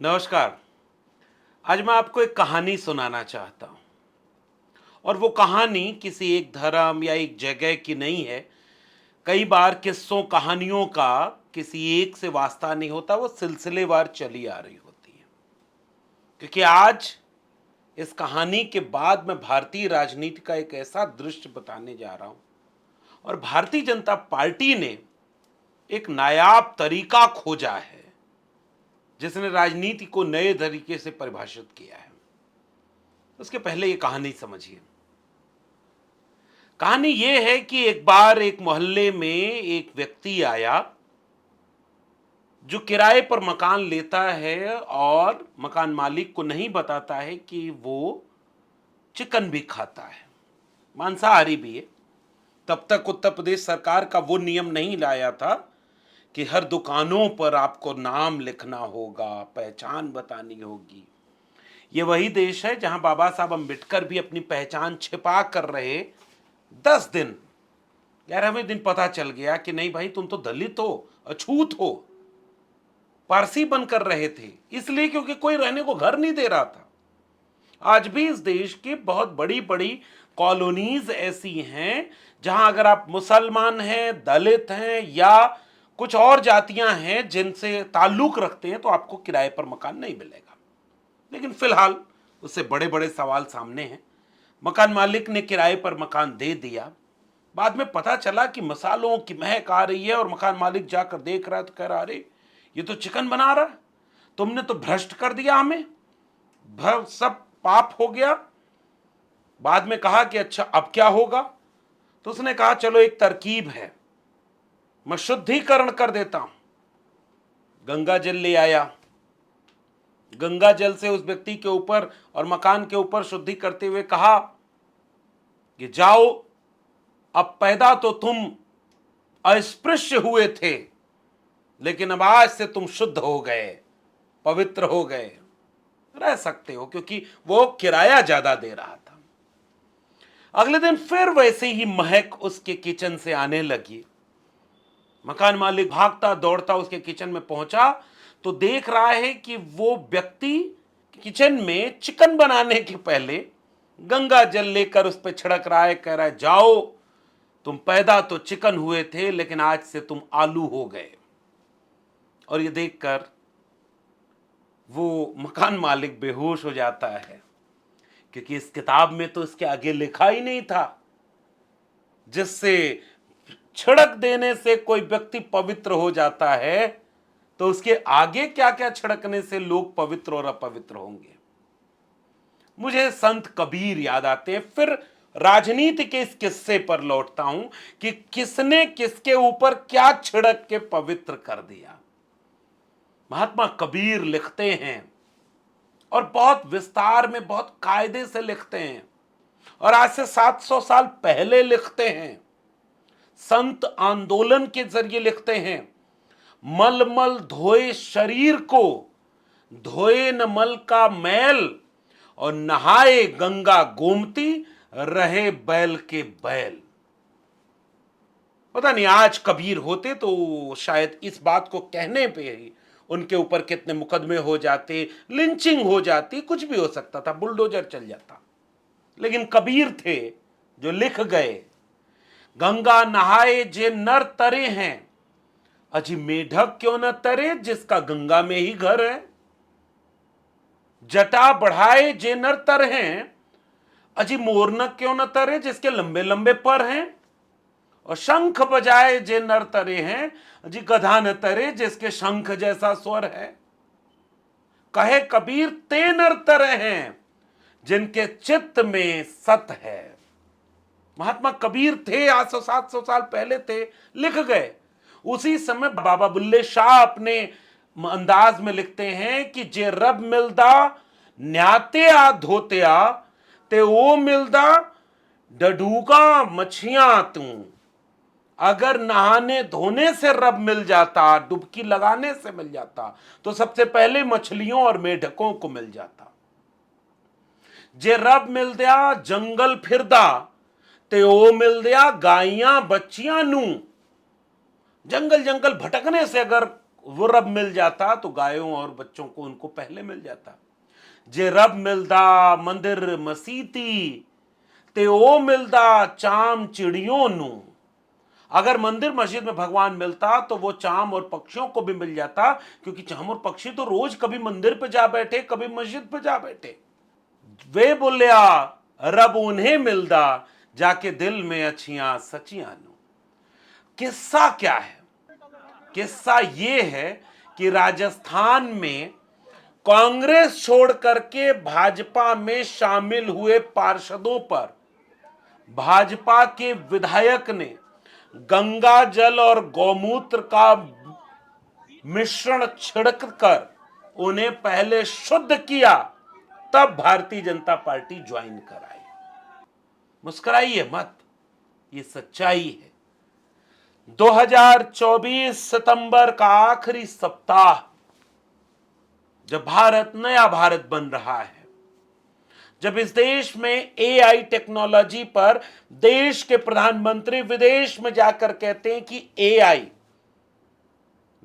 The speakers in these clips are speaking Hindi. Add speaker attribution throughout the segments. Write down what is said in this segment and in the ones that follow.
Speaker 1: नमस्कार। आज मैं आपको एक कहानी सुनाना चाहता हूँ और वो कहानी किसी एक धर्म या एक जगह की नहीं है। कई बार किस्सों कहानियों का किसी एक से वास्ता नहीं होता, वो सिलसिलेवार चली आ रही होती है। क्योंकि आज इस कहानी के बाद मैं भारतीय राजनीति का एक ऐसा दृश्य बताने जा रहा हूँ और भारतीय जनता पार्टी ने एक नायाब तरीका खोजा है जिसने राजनीति को नए तरीके से परिभाषित किया है। उसके पहले ये कहानी समझिए। कहानी ये है कि एक बार एक मोहल्ले में एक व्यक्ति आया जो किराए पर मकान लेता है और मकान मालिक को नहीं बताता है कि वो चिकन भी खाता है, मांसाहारी भी है। तब तक उत्तर प्रदेश सरकार का वो नियम नहीं लाया था कि हर दुकानों पर आपको नाम लिखना होगा, पहचान बतानी होगी। ये वही देश है जहां बाबा साहब अम्बेडकर भी अपनी पहचान छिपा कर रहे 10 दिन। 11वें दिन पता चल गया कि नहीं भाई, तुम तो दलित हो, अछूत हो। पारसी बनकर रहे थे इसलिए क्योंकि कोई रहने को घर नहीं दे रहा था। आज भी इस देश की बहुत बड़ी बड़ी कॉलोनीज ऐसी हैं जहां अगर आप मुसलमान हैं, दलित हैं या कुछ और जातियां हैं जिनसे ताल्लुक रखते हैं तो आपको किराए पर मकान नहीं मिलेगा। लेकिन फिलहाल उससे बड़े बड़े सवाल सामने हैं। मकान मालिक ने किराए पर मकान दे दिया। बाद में पता चला कि मसालों की महक आ रही है और मकान मालिक जाकर देख रहा है तो कह रहा, अरे ये तो चिकन बना रहा है, तुमने तो भ्रष्ट कर दिया हमें, सब पाप हो गया। बाद में कहा कि अच्छा अब क्या होगा, तो उसने कहा चलो एक तरकीब है, मैं शुद्धिकरण कर देता हूं। गंगा जल ले आया, गंगा जल से उस व्यक्ति के ऊपर और मकान के ऊपर शुद्धि करते हुए कहा कि जाओ, अब पैदा तो तुम अस्पृश्य हुए थे लेकिन अब आज से तुम शुद्ध हो गए, पवित्र हो गए, रह सकते हो, क्योंकि वो किराया ज्यादा दे रहा था। अगले दिन फिर वैसे ही महक उसके किचन से आने लगी। मकान मालिक भागता दौड़ता उसके किचन में पहुंचा तो देख रहा है कि वो व्यक्ति किचन में चिकन बनाने के पहले गंगा जल लेकर उस पर छिड़क रहा है, कह रहा है जाओ, तुम पैदा तो चिकन हुए थे लेकिन आज से तुम आलू हो गए। और ये देखकर वो मकान मालिक बेहोश हो जाता है, क्योंकि इस किताब में तो इसके आगे लिखा ही नहीं था जिससे छिड़क देने से कोई व्यक्ति पवित्र हो जाता है तो उसके आगे क्या क्या छिड़कने से लोग पवित्र और अपवित्र होंगे। मुझे संत कबीर याद आते हैं। फिर राजनीति के इस किस्से पर लौटता हूं कि किसने किसके ऊपर क्या छिड़क के पवित्र कर दिया। महात्मा कबीर लिखते हैं और बहुत विस्तार में, बहुत कायदे से लिखते हैं और आज से 700 साल पहले लिखते हैं। संत आंदोलन के जरिए लिखते हैं, मलमल धोए शरीर को, धोए न मल का मैल, और नहाए गंगा गोमती, रहे बैल के बैल। पता नहीं आज कबीर होते तो शायद इस बात को कहने पे ही उनके ऊपर कितने मुकदमे हो जाते, लिंचिंग हो जाती, कुछ भी हो सकता था, बुलडोजर चल जाता। लेकिन कबीर थे जो लिख गए, गंगा नहाए जे नर तरे हैं, अजी मेढक क्यों न तरे जिसका गंगा में ही घर है। जटा बढ़ाए जे नर तर हैं, अजी मोरनक क्यों न तरे जिसके लंबे लंबे पर हैं। और शंख बजाए जे नर तरे हैं, अजी गधा न तरे जिसके शंख जैसा स्वर है। कहे कबीर ते नर तरे हैं जिनके चित्त में सत है। महात्मा कबीर थे, 800-700 साल पहले थे, लिख गए। उसी समय बाबा बुल्ले शाह अपने अंदाज में लिखते हैं कि जे रब मिलदा न्याते आ धोते आ, ते ओ मिलदा डडूगा मछियां तू। अगर नहाने धोने से रब मिल जाता, डुबकी लगाने से मिल जाता, तो सबसे पहले मछलियों और मेढकों को मिल जाता। जे रब मिल दिया जंगल फिरदा, ते ओ मिल दिया गाइयां बच्चियां नू। जंगल जंगल भटकने से अगर वो रब मिल जाता तो गायों और बच्चों को उनको पहले मिल जाता। जे रब मिलदा मंदिर मसीती ते ओ मिलदा चाम चिड़ियों नू। अगर मंदिर मस्जिद में भगवान मिलता तो वो चाम और पक्षियों को भी मिल जाता, क्योंकि चाम और पक्षी तो रोज कभी मंदिर पे जा बैठे कभी मस्जिद पे जा बैठे। वे बोलिया रब उन्हें मिलदा जाके दिल में अच्छियां सचियां नू। किस्सा क्या है? किस्सा ये है कि राजस्थान में कांग्रेस छोड़ करके भाजपा में शामिल हुए पार्षदों पर भाजपा के विधायक ने गंगा जल और गौमूत्र का मिश्रण छिड़क कर उन्हें पहले शुद्ध किया, तब भारतीय जनता पार्टी ज्वाइन कराई। मुस्कुराइए मत, ये सच्चाई है। 2024 सितंबर का आखिरी सप्ताह, जब भारत नया भारत बन रहा है, जब इस देश में एआई टेक्नोलॉजी पर देश के प्रधानमंत्री विदेश में जाकर कहते हैं कि एआई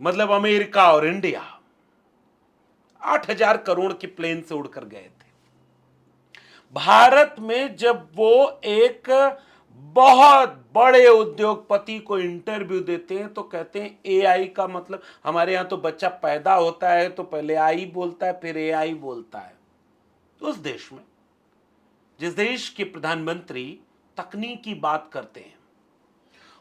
Speaker 1: मतलब अमेरिका और इंडिया 8,000 करोड़ की प्लेन से उड़कर गए थे। भारत में जब वो एक बहुत बड़े उद्योगपति को इंटरव्यू देते हैं तो कहते हैं एआई का मतलब, हमारे यहां तो बच्चा पैदा होता है तो पहले आई बोलता है फिर एआई बोलता है। उस देश में, जिस देश के प्रधानमंत्री तकनीक की बात करते हैं,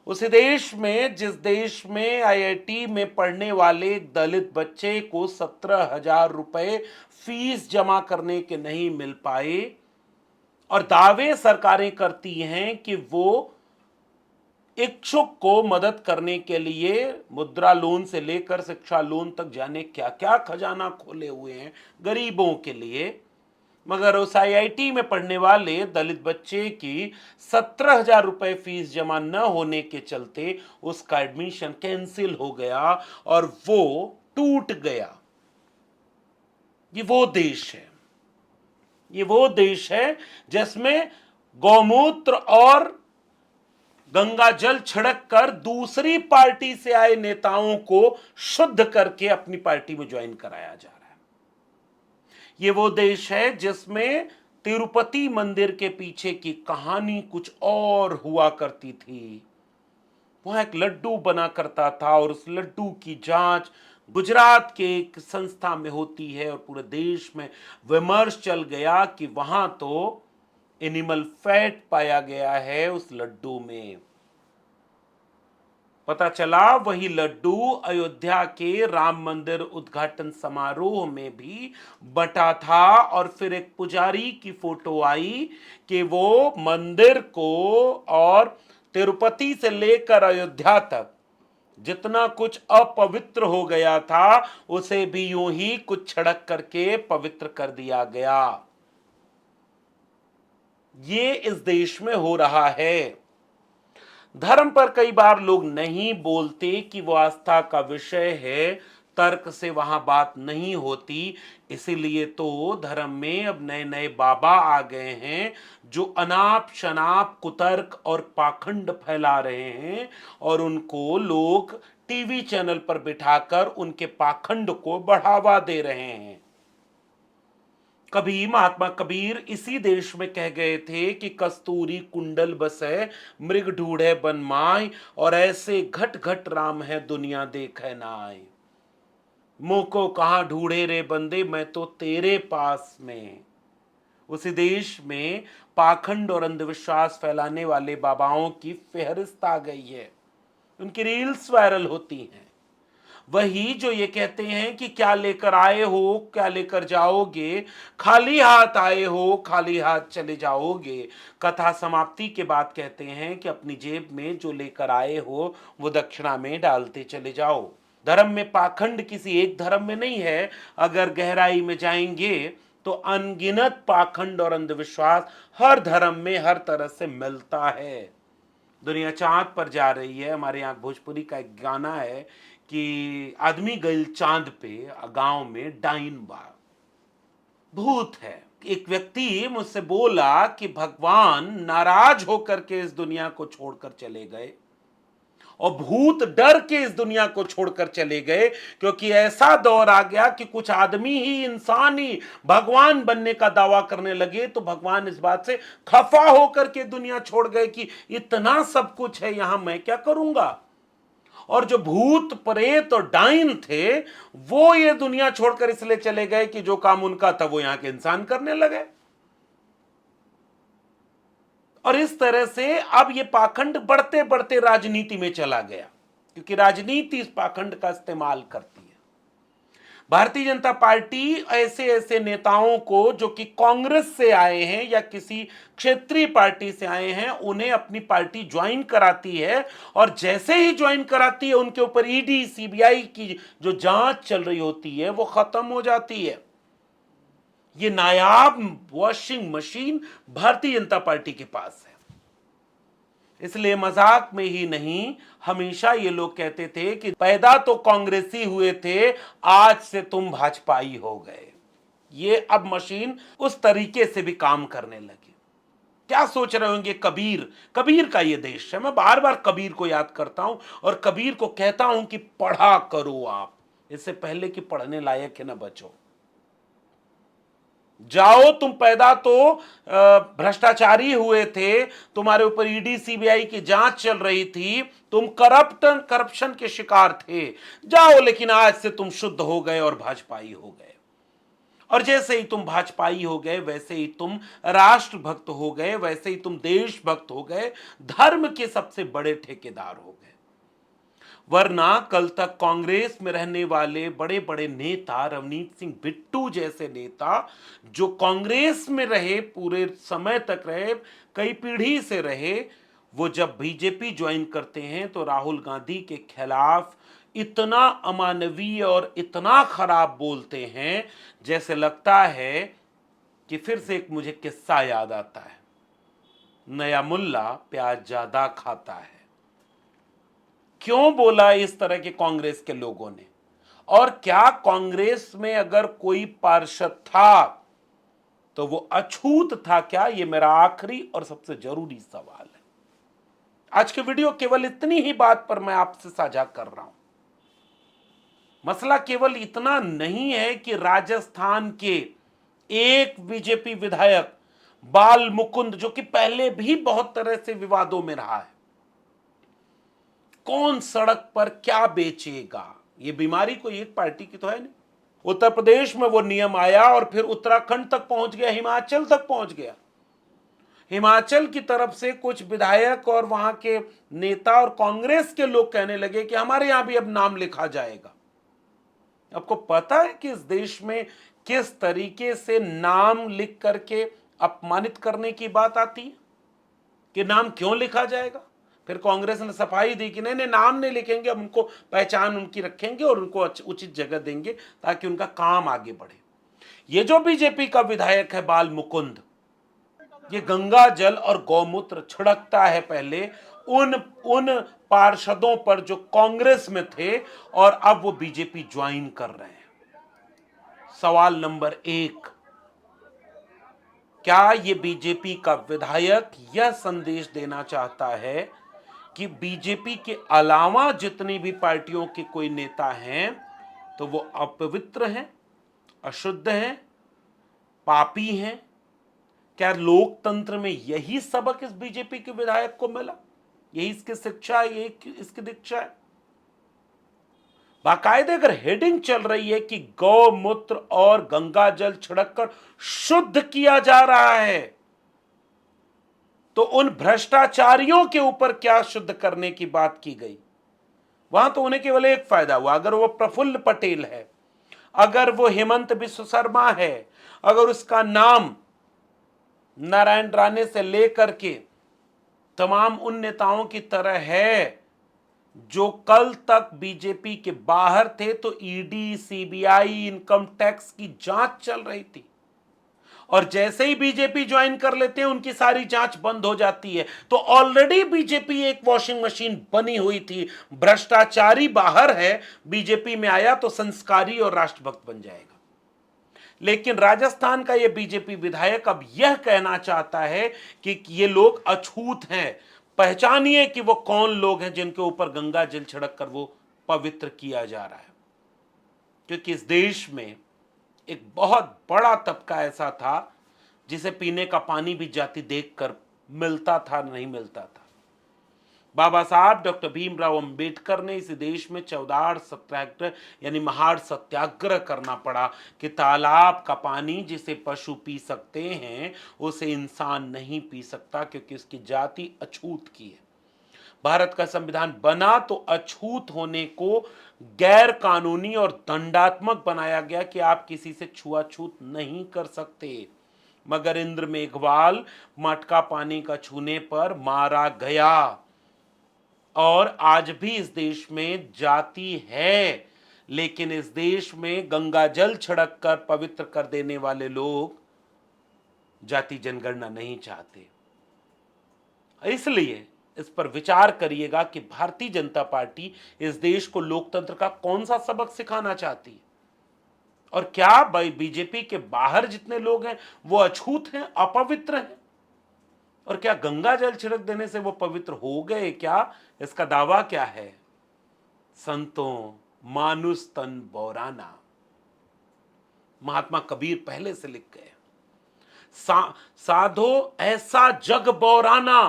Speaker 1: उस देश में, जिस देश में आईआईटी में पढ़ने वाले एक दलित बच्चे को 17,000 रुपए फीस जमा करने के नहीं मिल पाए और दावे सरकारें करती हैं कि वो इच्छुक को मदद करने के लिए मुद्रा लोन से लेकर शिक्षा लोन तक जाने क्या क्या खजाना खोले हुए हैं गरीबों के लिए, मगर उस आईआईटी में पढ़ने वाले दलित बच्चे की 17,000 रुपए फीस जमा न होने के चलते उसका एडमिशन कैंसिल हो गया और वो टूट गया। ये वो देश है, ये वो देश है जिसमें गौमूत्र और गंगा जल छिड़क कर दूसरी पार्टी से आए नेताओं को शुद्ध करके अपनी पार्टी में ज्वाइन कराया जा रहा है। ये वो देश है जिसमें तिरुपति मंदिर के पीछे की कहानी कुछ और हुआ करती थी। वहां एक लड्डू बना करता था और उस लड्डू की जांच गुजरात के एक संस्था में होती है और पूरे देश में विमर्श चल गया कि वहां तो एनिमल फैट पाया गया है उस लड्डू में। पता चला वही लड्डू अयोध्या के राम मंदिर उद्घाटन समारोह में भी बटा था और फिर एक पुजारी की फोटो आई कि वो मंदिर को और तिरुपति से लेकर अयोध्या तक जितना कुछ अपवित्र हो गया था उसे भी यूं ही कुछ छिड़क करके पवित्र कर दिया गया। ये इस देश में हो रहा है। धर्म पर कई बार लोग नहीं बोलते कि वो आस्था का विषय है, तर्क से वहां बात नहीं होती, इसीलिए तो धर्म में अब नए नए बाबा आ गए हैं जो अनाप शनाप कुतर्क और पाखंड फैला रहे हैं और उनको लोग टीवी चैनल पर बिठाकर उनके पाखंड को बढ़ावा दे रहे हैं। कभी महात्मा कबीर इसी देश में कह गए थे कि कस्तूरी कुंडल बसै मृग ढूढ़े बन माय और ऐसे घट घट राम है दुनिया देखे ना आए। मुंह को कहां ढूंढे रे बंदे मैं तो तेरे पास में। उसी देश में पाखंड और अंधविश्वास फैलाने वाले बाबाओं की फेहरिस्त आ गई है, उनकी रील्स वायरल होती हैं। वही जो ये कहते हैं कि क्या लेकर आए हो क्या लेकर जाओगे, खाली हाथ आए हो खाली हाथ चले जाओगे। कथा समाप्ति के बाद कहते हैं कि अपनी जेब में जो लेकर आए हो वो दक्षिणा में डालते चले जाओ। धर्म में पाखंड किसी एक धर्म में नहीं है, अगर गहराई में जाएंगे तो अनगिनत पाखंड और अंधविश्वास हर धर्म में हर तरह से मिलता है। दुनिया चांद पर जा रही है। हमारे यहाँ भोजपुरी का एक गाना है कि आदमी गइल चांद पे गांव में डाइन बा, भूत है। एक व्यक्ति मुझसे बोला कि भगवान नाराज होकर के इस दुनिया को छोड़कर चले गए और भूत डर के इस दुनिया को छोड़कर चले गए, क्योंकि ऐसा दौर आ गया कि कुछ आदमी ही, इंसान ही भगवान बनने का दावा करने लगे। तो भगवान इस बात से खफा होकर के दुनिया छोड़ गए कि इतना सब कुछ है, यहां मैं क्या करूंगा। और जो भूत प्रेत और डाइन थे वो ये दुनिया छोड़कर इसलिए चले गए कि जो काम उनका था वो यहां के इंसान करने लगे। और इस तरह से अब ये पाखंड बढ़ते बढ़ते राजनीति में चला गया, क्योंकि राजनीति इस पाखंड का इस्तेमाल करती है। भारतीय जनता पार्टी ऐसे ऐसे नेताओं को जो कि कांग्रेस से आए हैं या किसी क्षेत्रीय पार्टी से आए हैं, उन्हें अपनी पार्टी ज्वाइन कराती है। और जैसे ही ज्वाइन कराती है उनके ऊपर ईडी सीबीआई की जो जांच चल रही होती है वो खत्म हो जाती है। ये नायाब washing machine Bharatiya Janata party के पास है। इसलिए मजाक में ही नहीं, हमेशा ये लोग कहते थे कि पैदा तो कांग्रेसी हुए थे, आज से तुम भाजपाई हो गए। ये अब मशीन उस तरीके से भी काम करने लगी। क्या सोच रहे होंगे कबीर, कबीर का ये देश है। मैं बार बार कबीर को याद करता हूं और कबीर को कहता हूं कि पढ़ा करो आप, इससे पहले कि पढ़ने लायक है ना बचो। जाओ, तुम पैदा तो भ्रष्टाचारी हुए थे, तुम्हारे ऊपर ईडी सीबीआई की जांच चल रही थी, तुम करप्शन के शिकार थे। जाओ, लेकिन आज से तुम शुद्ध हो गए और भाजपाई हो गए। और जैसे ही तुम भाजपाई हो गए, वैसे ही तुम राष्ट्रभक्त हो गए, वैसे ही तुम देशभक्त हो गए, धर्म के सबसे बड़े ठेकेदार हो गए। वरना कल तक कांग्रेस में रहने वाले बड़े बड़े नेता, रवनीत सिंह बिट्टू जैसे नेता, जो कांग्रेस में रहे, पूरे समय तक रहे, कई पीढ़ी से रहे, वो जब बीजेपी ज्वाइन करते हैं तो राहुल गांधी के खिलाफ इतना अमानवीय और इतना खराब बोलते हैं, जैसे लगता है कि फिर से एक मुझे किस्सा याद आता है, नया मुल्ला प्याज ज्यादा खाता है। क्यों बोला इस तरह के कांग्रेस के लोगों ने? और क्या कांग्रेस में अगर कोई पार्षद था तो वो अछूत था क्या? ये मेरा आखिरी और सबसे जरूरी सवाल है। आज की वीडियो केवल इतनी ही बात पर मैं आपसे साझा कर रहा हूं। मसला केवल इतना नहीं है कि राजस्थान के एक बीजेपी विधायक बाल मुकुंद, जो कि पहले भी बहुत तरह से विवादों में रहा है, कौन सड़क पर क्या बेचेगा, ये बीमारी कोई एक पार्टी की तो है नहीं। उत्तर प्रदेश में वो नियम आया और फिर उत्तराखंड तक पहुंच गया, हिमाचल तक पहुंच गया। हिमाचल की तरफ से कुछ विधायक और वहां के नेता और कांग्रेस के लोग कहने लगे कि हमारे यहां भी अब नाम लिखा जाएगा। आपको पता है कि इस देश में किस तरीके से नाम लिख करके अपमानित करने की बात आती है कि नाम क्यों लिखा जाएगा? फिर कांग्रेस ने सफाई दी कि नहीं नहीं, नाम नहीं लिखेंगे, हम उनको पहचान उनकी रखेंगे और उनको उचित जगह देंगे ताकि उनका काम आगे बढ़े। ये जो बीजेपी का विधायक है बाल मुकुंद, ये गंगा जल और गौमूत्र छिड़कता है पहले उन पार्षदों पर जो कांग्रेस में थे और अब वो बीजेपी ज्वाइन कर रहे हैं। सवाल नंबर 1, क्या ये बीजेपी का विधायक यह संदेश देना चाहता है कि बीजेपी के अलावा जितनी भी पार्टियों के कोई नेता हैं तो वो अपवित्र हैं, अशुद्ध हैं, पापी हैं? क्या लोकतंत्र में यही सबक इस बीजेपी के विधायक को मिला? यही इसकी शिक्षा है, यही इसकी दीक्षा है? बाकायदे अगर हेडिंग चल रही है कि गौमूत्र और गंगा जल छिड़ककर शुद्ध किया जा रहा है, तो उन भ्रष्टाचारियों के ऊपर क्या शुद्ध करने की बात की गई? वहां तो उन्हें केवल एक फायदा हुआ। अगर वो प्रफुल्ल पटेल है, अगर वो हेमंत बिस्व शर्मा है, अगर उसका नाम नारायण राणे से लेकर के तमाम उन नेताओं की तरह है जो कल तक बीजेपी के बाहर थे, तो ईडी सीबीआई इनकम टैक्स की जांच चल रही थी, और जैसे ही बीजेपी ज्वाइन कर लेते हैं उनकी सारी जांच बंद हो जाती है। तो ऑलरेडी बीजेपी एक वॉशिंग मशीन बनी हुई थी। भ्रष्टाचारी बाहर है, बीजेपी में आया तो संस्कारी और राष्ट्रभक्त बन जाएगा। लेकिन राजस्थान का यह बीजेपी विधायक अब यह कहना चाहता है कि ये लोग अछूत हैं, पहचानिए कि वो कौन लोग हैं जिनके ऊपर गंगा जल छिड़क कर वो पवित्र किया जा रहा है। क्योंकि इस देश में एक बहुत बड़ा तबका ऐसा था जिसे पीने का पानी भी जाति देखकर मिलता था, नहीं मिलता था। बाबा साहब डॉक्टर भीमराव अंबेडकर ने इस देश में 14 सत्याग्रह यानी महाड़ सत्याग्रह करना पड़ा कि तालाब का पानी जिसे पशु पी सकते हैं उसे इंसान नहीं पी सकता, क्योंकि उसकी जाति अछूत की है। भारत का संविधान बना तो अछूत होने को गैर कानूनी और दंडात्मक बनाया गया कि आप किसी से छुआछूत नहीं कर सकते। मगर इंद्र मेघवाल मटका पानी का छूने पर मारा गया। और आज भी इस देश में जाति है, लेकिन इस देश में गंगा जल छिड़क कर पवित्र कर देने वाले लोग जाति जनगणना नहीं चाहते। इसलिए इस पर विचार करिएगा कि भारतीय जनता पार्टी इस देश को लोकतंत्र का कौन सा सबक सिखाना चाहती है। और क्या बीजेपी के बाहर जितने लोग हैं वो अछूत हैं, अपवित्र हैं? और क्या गंगा जल छिड़क देने से वो पवित्र हो गए क्या? इसका दावा क्या है? संतों मानुष तन बौराना। महात्मा कबीर पहले से लिख गए, साधो ऐसा जग बौराना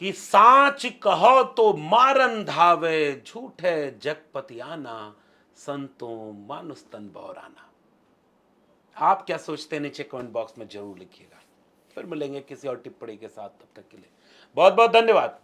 Speaker 1: कि साच कहो तो मारन धावे, झूठ है जगपतियाना, संतों मानुष तन बौराना। आप क्या सोचते हैं नीचे कमेंट बॉक्स में जरूर लिखिएगा। फिर मिलेंगे किसी और टिप्पणी के साथ, तब तक के लिए बहुत बहुत धन्यवाद।